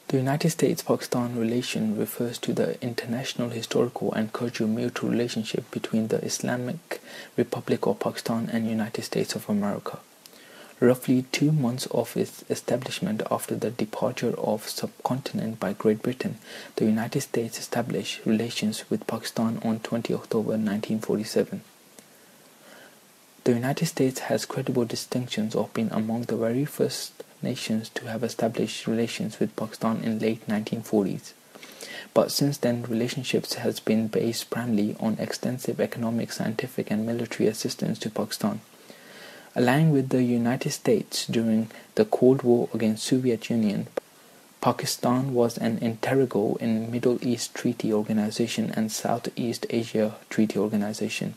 The United States-Pakistan relation refers to the international, historical and cultural mutual relationship between the Islamic Republic of Pakistan and United States of America. Roughly 2 months of its establishment after the departure of subcontinent by Great Britain, the United States established relations with Pakistan on 20 October 1947. The United States has credible distinctions of being among the very first nations to have established relations with Pakistan in late 1940s. But since then, relationships has been based primarily on extensive economic, scientific and military assistance to Pakistan. Allying with the United States during the Cold War against Soviet Union, Pakistan was an integral in Middle East Treaty Organization and Southeast Asia Treaty Organization.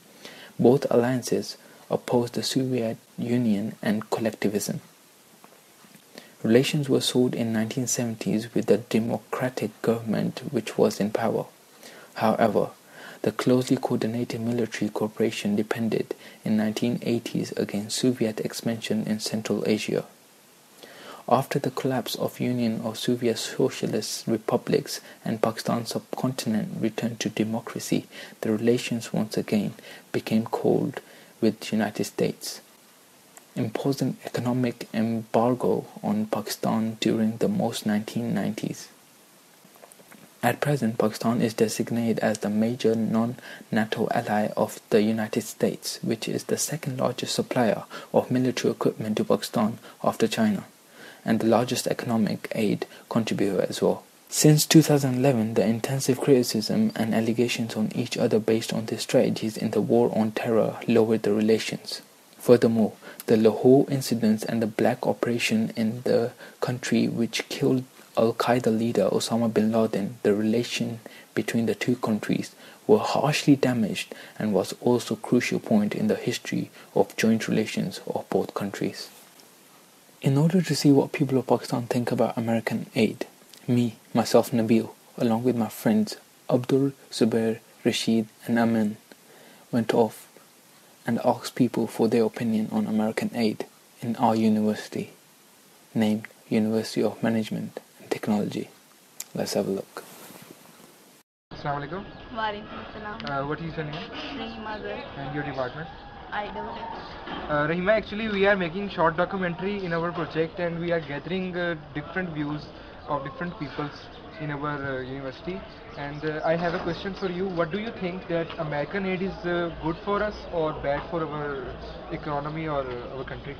Both alliances opposed the Soviet Union and collectivism. Relations were soured in 1970s with the democratic government which was in power. However, the closely coordinated military cooperation depended in 1980s against Soviet expansion in Central Asia. After the collapse of Union of Soviet Socialist Republics and Pakistan subcontinent returned to democracy, the relations once again became cold with the United States, imposing economic embargo on Pakistan during the most 1990s. At present, Pakistan is designated as the major non-NATO ally of the United States, which is the second largest supplier of military equipment to Pakistan after China, and the largest economic aid contributor as well. Since 2011, the intensive criticism and allegations on each other based on their strategies in the war on terror lowered the relations. Furthermore, the Lahore incidents and the black operation in the country which killed Al-Qaeda leader Osama bin Laden, the relation between the two countries were harshly damaged and was also a crucial point in the history of joint relations of both countries. In order to see what people of Pakistan think about American aid, myself Nabil, along with my friends Abdul, Zubair, Rashid and Amin, went off and asked people for their opinion on American aid in our university, named University of Management and Technology. Let's have a look. Assalamu alaikum. Walaikum assalam. What is your name? Rahima. And your department? IWS. Rahima, actually we are making short documentary in our project and we are gathering different views of different peoples in our university, and I have a question for you. What do you think that American aid is good for us or bad for our economy or our country?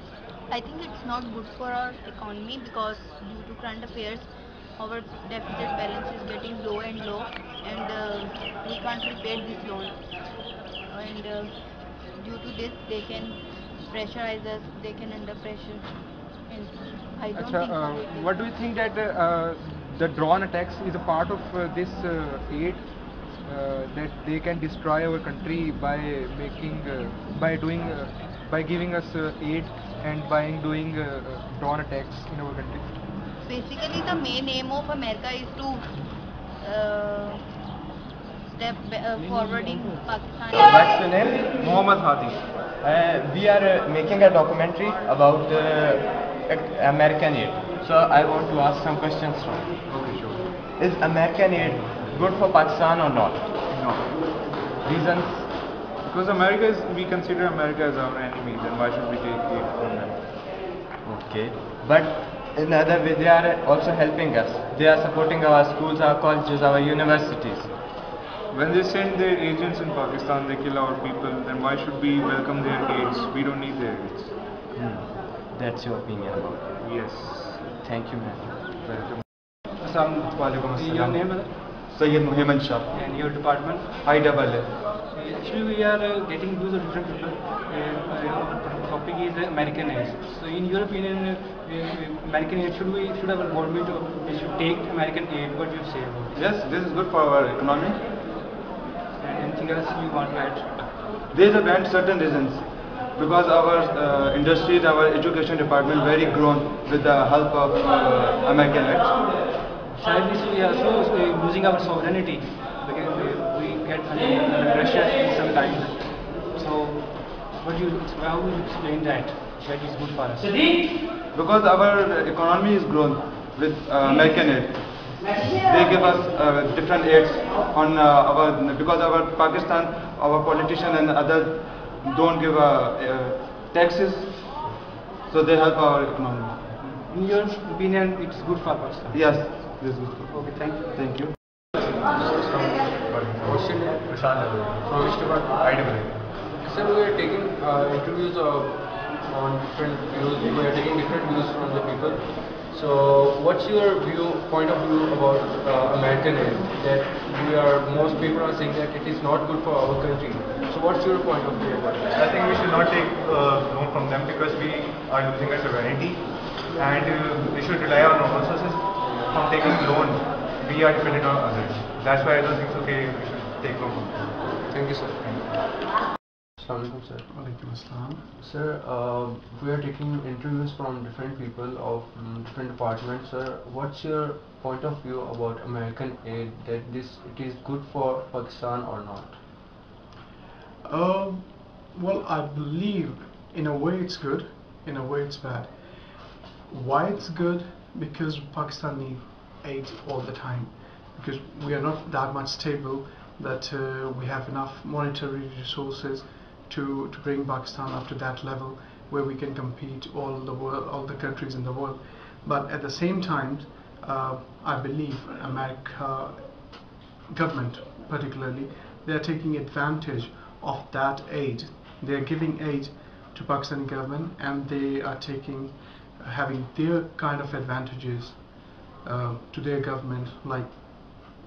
I think it's not good for our economy because due to current affairs our deficit balance is getting low and low, and we can't repay this loan, and due to this they can pressurize us, they can under pressure, and I don't think so. What do you think that the drone attacks is a part of this aid, that they can destroy our country by making by giving us aid and by doing drone attacks in our country? Basically the main aim of America is to step forward in Pakistan. What's your name? Muhammad Hadi. We are making a documentary about American aid. So I want to ask some questions from you. Okay, sure. Is American aid good for Pakistan or not? No. Reasons? Because we consider America as our enemy, then why should we take aid from them? Okay. But in other way, they are also helping us. They are supporting our schools, our colleges, our universities. When they send their agents in Pakistan, they kill our people, then why should we welcome their aids? We don't need their aids. That's your opinion about it. Yes. Thank you, ma'am. Welcome. Assalamualaikum. Your name? Sayyid Muhammad Shah. And your department? IAA. Actually, we are getting views of different people. Our topic is American aid. So, in your opinion, American aid, should our government should take American aid? What do you say about it? Yes, this is good for our economy. And anything else you want to add? There are certain reasons. Because our industries, our education department very grown with the help of American aid. Sadly, we are also losing our sovereignty because we get under pressure sometimes. So, how would you explain that is good for us? Because our economy is grown with American aid. They give us different aids on because our Pakistan, our politician and other don't give taxes, so they help our economy. In your opinion, it's good for Pakistan? Yes, this is good. Okay, thank you. Thank you. Question from which department? Sir, we are taking interviews on different views. We are taking different views from the people. So, what's your point of view about American aid? That most people are saying that it is not good for our country. So, what's your point of view about that? I think we should not take loan from them because we are losing our sovereignty, and we should rely on our own resources. From taking loan, we are dependent on others. That's why I don't think it's okay we should take loan from them. Thank you, sir. Assalamualaikum, sir. Walaikum Assalam. Sir, we are taking interviews from different people of different departments. Sir, what's your point of view about American aid? That it is good for Pakistan or not? Well, I believe in a way it's good, in a way it's bad. Why it's good? Because Pakistan needs aid all the time. Because we are not that much stable that we have enough monetary resources to bring Pakistan up to that level where we can compete all the countries in the world. But at the same time, I believe America government particularly, they are taking advantage of that aid. They are giving aid to Pakistani government, and they are having their kind of advantages to their government, like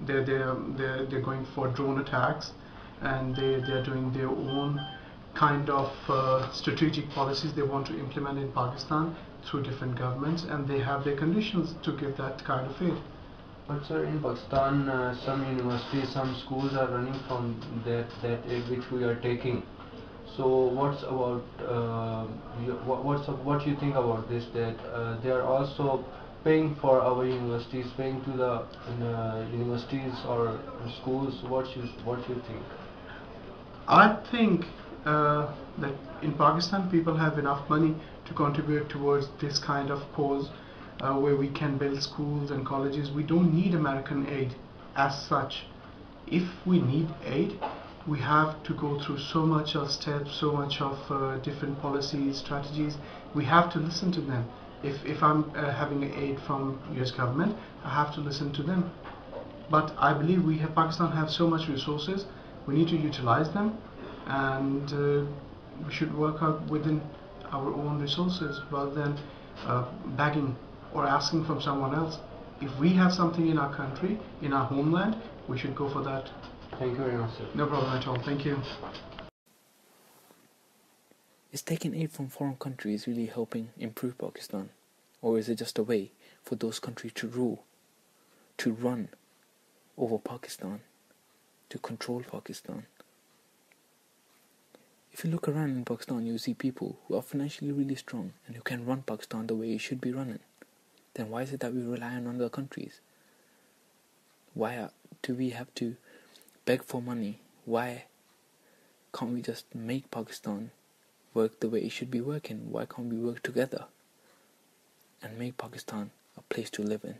they're going for drone attacks, and they're doing their own kind of strategic policies they want to implement in Pakistan through different governments, and they have their conditions to give that kind of aid. But sir, in Pakistan, some universities, some schools are running from that aid which we are taking. So what's about what you think about this? That they are also paying for our universities, paying to the universities or schools. What you think? I think that in Pakistan people have enough money to contribute towards this kind of cause where we can build schools and colleges. We don't need American aid as such. If we need aid, we have to go through so much of steps, so much of different policies, strategies. We have to listen to them. If I'm having aid from US government, I have to listen to them. But I believe Pakistan have so much resources, we need to utilize them, and we should work out within our own resources rather than begging or asking from someone else. If we have something in our country, in our homeland, we should go for that. Thank you very much, sir. No problem at all. Thank you. Is taking aid from foreign countries really helping improve Pakistan? Or is it just a way for those countries to rule, to run over Pakistan, to control Pakistan? If you look around in Pakistan, you see people who are financially really strong and who can run Pakistan the way it should be running. Then why is it that we rely on other countries? Why do we have to beg for money? Why can't we just make Pakistan work the way it should be working? Why can't we work together and make Pakistan a place to live in?